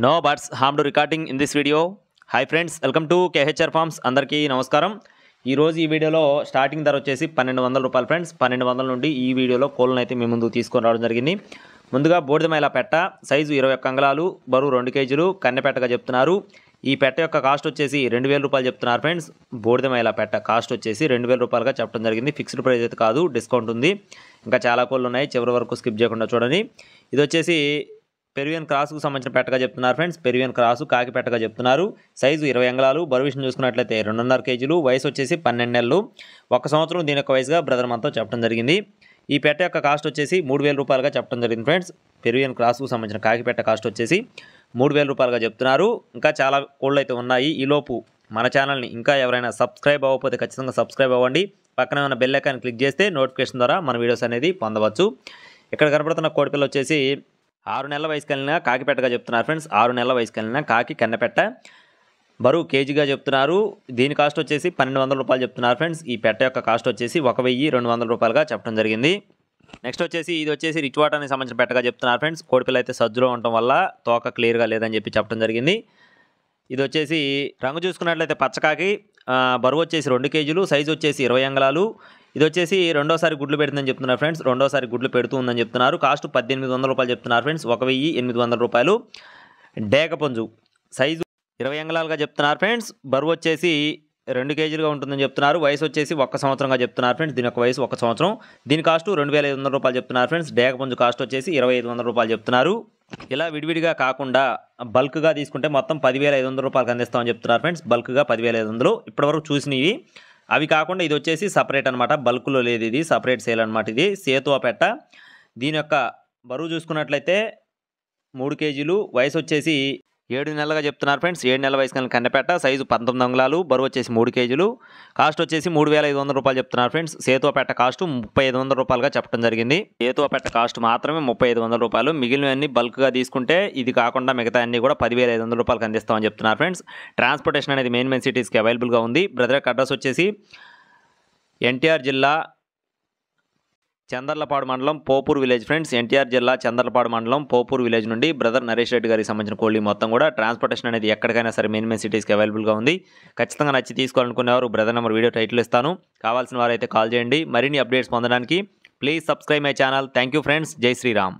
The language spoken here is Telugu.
No buts harmed recording in this video. Hi friends, welcome to KHR Farms. అందరికీ నమస్కారం. ఈ రోజు ఈ వీడియోలో స్టార్టింగ్ ధర వచ్చేసి 1200 రూపాయలు ఫ్రెండ్స్. 1200 నుండి ఈ వీడియోలో కోళ్ళను అయితే మీ ముందు తీసుకొని రావడం జరిగింది. ముందుగా బూడిదమైల పెట్ట సైజు 21 అంగుళాలు, బరువు 2 కేజీలు, కన్నె పెట్టగా చెప్తున్నారు. ఈ పెట్ట యొక్క కాస్ట్ వచ్చేసి 2000 రూపాయలు చెప్తున్నారు ఫ్రెండ్స్. బూడిదమైల పెట్ట కాస్ట్ వచ్చేసి 2000 రూపాయలుగా చెప్పడం జరిగింది. ఫిక్స్డ్ ప్రైస్ అయితే కాదు, డిస్కౌంట్ ఉంది. ఇంకా చాలా కోళ్ళు ఉన్నాయి, చివరి వరకు స్కిప్ చేయకుండా చూడండి. ఇది వచ్చేసి పెరువియన్ క్రాస్కు సంబంధించిన పెట్టగా చెప్తున్నారు ఫ్రెండ్స్. పెరువియన్ క్రాసు కాకి పెట్టగా చెప్తున్నారు. సైజు 20 అంగుళాలు, బరువు విషయం చూసుకున్నట్లయితే 2.5 కేజీలు, వయసు వచ్చేసి 12 నెలలు. 1 సంవత్సరం దీని యొక్క వయసుగా బ్రదర్ మనతో చెప్పడం జరిగింది. ఈ పెట్ట యొక్క కాస్ట్ వచ్చేసి 3000 రూపాయలుగా చెప్పడం జరిగింది ఫ్రెండ్స్. పెరువియన్ క్రాస్కు సంబంధించిన కాకి పెట్ట కాస్ట్ వచ్చేసి 3000 రూపాయలుగా చెప్తున్నారు. ఇంకా చాలా కోళ్ళు అయితే ఉన్నాయి. ఈలోపు మన ఛానల్ని ఇంకా ఎవరైనా సబ్స్క్రైబ్ అవ్వకపోతే ఖచ్చితంగా సబ్స్క్రైబ్ అవ్వండి. పక్కన ఉన్న బెల్ ఐకాన్ క్లిక్ చేస్తే నోటిఫికేషన్ ద్వారా మన వీడియోస్ అనేది పొందవచ్చు. ఇక్కడ కనపడుతున్న కోడిపిల్ల వచ్చేసి 6 నెలల వయసు కలిగిన కాకి పెట్టగా చెప్తున్నారు ఫ్రెండ్స్. 6 నెలల వయసు కలిగిన కాకి కన్నెపెట్ట, బరువు కేజీగా చెప్తున్నారు. దీని కాస్ట్ వచ్చేసి 1200 రూపాయలు చెప్తున్నారు ఫ్రెండ్స్. ఈ పెట్ట యొక్క కాస్ట్ వచ్చేసి 1200 రూపాయలుగా చెప్పడం జరిగింది. నెక్స్ట్ వచ్చేసి ఇది వచ్చేసి రిచ్ వాటానికి సంబంధించిన పెట్టగా చెప్తున్నారు ఫ్రెండ్స్. కోడిపిల్ల అయితే సజ్జులో ఉండటం వల్ల తోక క్లియర్గా లేదని చెప్పి చెప్పడం జరిగింది. ఇది వచ్చేసి రంగు చూసుకున్నట్లయితే పచ్చకాకి, బరువు వచ్చేసి 2 కేజీలు, సైజు వచ్చేసి 20 అంగుళాలు. ఇది వచ్చేసి రెండోసారి గుడ్లు పెడుతుందని చెప్తున్నారు ఫ్రెండ్స్. రెండోసారి గుడ్లు పెడుతూ ఉందని చెప్తున్నారు. కాస్ట్ 1800 రూపాయలు చెప్తున్నారు ఫ్రెండ్స్. 1800 రూపాయలు. డేగపుంజు సైజు 20 అంగుళాలుగా చెప్తున్నారు ఫ్రెండ్స్. బరువు వచ్చేసి 2 కేజీలుగా ఉంటుందని చెప్తున్నారు. వయసు వచ్చేసి 1 సంవత్సరంగా చెప్తున్నారు ఫ్రెండ్స్. దీని యొక్క వయసు 1 సంవత్సరం. దీని కాస్ట్ 2500 రూపాయలు చెప్తున్నారు ఫ్రెండ్స్. డేగపుంజు కాస్ట్ వచ్చేసి 2500 రూపాయలు చెప్తున్నారు. ఇలా విడివిడిగా కాకుండా బల్క్గా తీసుకుంటే మొత్తం 10500 రూపాయలకు అందిస్తామని చెప్తున్నారు ఫ్రెండ్స్. బల్క్గా 10500. ఇప్పటివరకు చూసినవి అవి కాకుండా ఇది వచ్చేసి సపరేట్ అనమాట. బల్క్లో లేదు, ఇది సపరేట్ సేల్ అనమాట. ఇది సేతువా పెట్ట. దీని యొక్క బరువు చూసుకున్నట్లయితే 3 కేజీలు, వయసు వచ్చేసి 7 నెలలుగా చెప్తున్నారు ఫ్రెండ్స్. 7 నెలల వయసు కలిగిన కన్నెపెట్ట, సైజు 19 అంగుళాలు, బరువు వచ్చేసి 3 కేజీలు, కాస్ట్ వచ్చేసి 3500 రూపాయలు చెప్తున్నారు ఫ్రెండ్స్. సేతువా పెట్ట కాస్ట్ 3500 రూపాయలుగా చెప్పడం జరిగింది. సేతువా పెట్ట కాస్ట్ మాత్రమే 3500 రూపాయలు. మిగిలినవన్నీ బల్క్గా తీసుకుంటే ఇది కాకుండా మిగతా అన్ని కూడా 10500 రూపాయలకు అందిస్తామని చెప్తున్నారు ఫ్రెండ్స్. ట్రాన్స్పోర్టేషన్ అనేది మెయిన్ సిటీస్కి అవైలబుల్గా ఉంది. బ్రదర్ అడ్రస్ వచ్చేసి ఎన్టీఆర్ జిల్లా చందర్లపాడు మండలం పోపూర్ విలేజ్ ఫ్రెండ్స్. ఎన్టీఆర్ జిల్లా చందర్లపాడు మండలం పోపూర్ విలేజ్ నుండి బ్రదర్ నరేష్ రెడ్డి గారికి సంబంధించిన కోళ్ళి మొత్తం కూడా ట్రాన్స్పోర్టేషన్ అనేది ఎక్కడికైనా సరే మెయిన్ సిటీస్కి అవైలబుల్గా ఉంది. ఖచ్చితంగా నచ్చి తీసుకోవాలనుకునేవారు బ్రదర్ నెంబర్ వీడియో టైటిల్ ఇస్తాను. కావాల్సిన వారైతే కాల్ చేయండి. మరిన్ని అప్డేట్స్ పొందడానికి please subscribe my channel. Thank you friends. జై శ్రీరామ్.